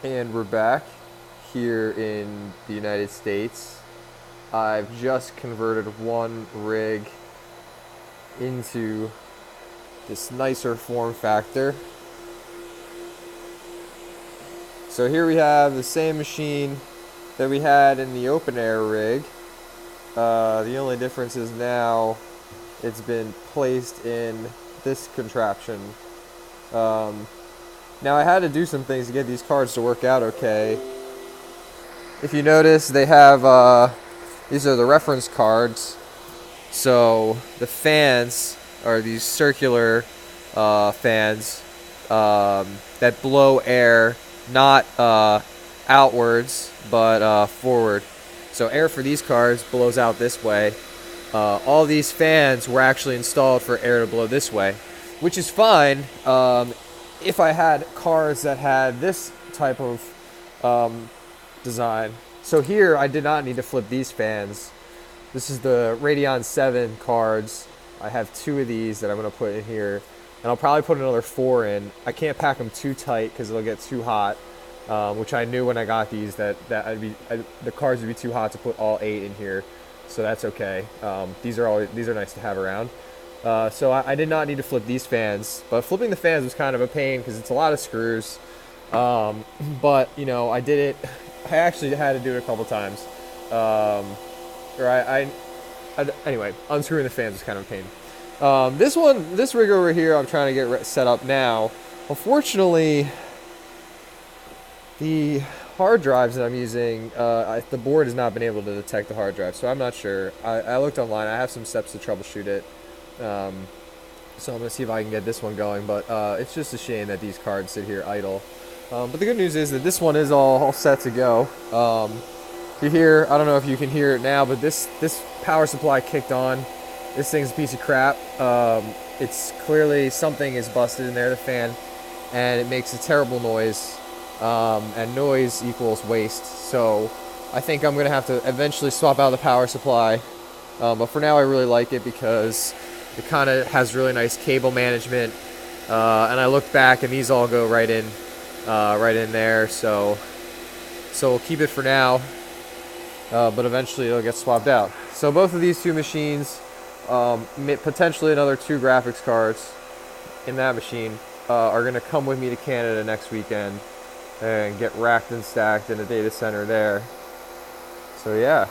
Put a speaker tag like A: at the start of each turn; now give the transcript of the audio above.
A: And we're back here in the United States. I've just converted one rig into this nicer form factor. So here we have the same machine that we had in the open air rig. The only difference is now it's been placed in this contraption. Now I had to do some things to get these cards to work out okay. If you notice, they have these are the reference cards. So the fans are these circular fans that blow air not outwards but forward. So air for these cards blows out this way. All these fans were actually installed for air to blow this way, which is fine. If I had cards that had this type of design. So here I did not need to flip these fans. This is the Radeon 7 cards. I have 2 of these that I'm going to put in here, and I'll probably put another 4 in. I can't pack them too tight because it'll get too hot, which I knew when I got these that the cards would be too hot to put all 8 in here, so that's okay. These are nice to have around. So I did not need to flip these fans, but flipping the fans was kind of a pain because it's a lot of screws. But you know, I did it. I actually had to do it a couple times. Anyway, unscrewing the fans was kind of a pain. This rig over here, I'm trying to get set up now. Unfortunately, the hard drives that I'm using, the board has not been able to detect the hard drive, so I'm not sure. I looked online. I have some steps to troubleshoot it. So I'm going to see if I can get this one going, but it's just a shame that these cards sit here idle. But the good news is that this one is all set to go. You hear, I don't know if you can hear it now, but this power supply kicked on. This thing's a piece of crap. It's clearly something is busted in there, the fan, and it makes a terrible noise. And noise equals waste. So I think I'm going to have to eventually swap out the power supply. But for now I really like it because it kind of has really nice cable management. And I look back and these all go right in there. So we'll keep it for now. But eventually it'll get swapped out. So both of these 2 machines, potentially another 2 graphics cards in that machine, are going to come with me to Canada next weekend and get racked and stacked in a data center there. So yeah.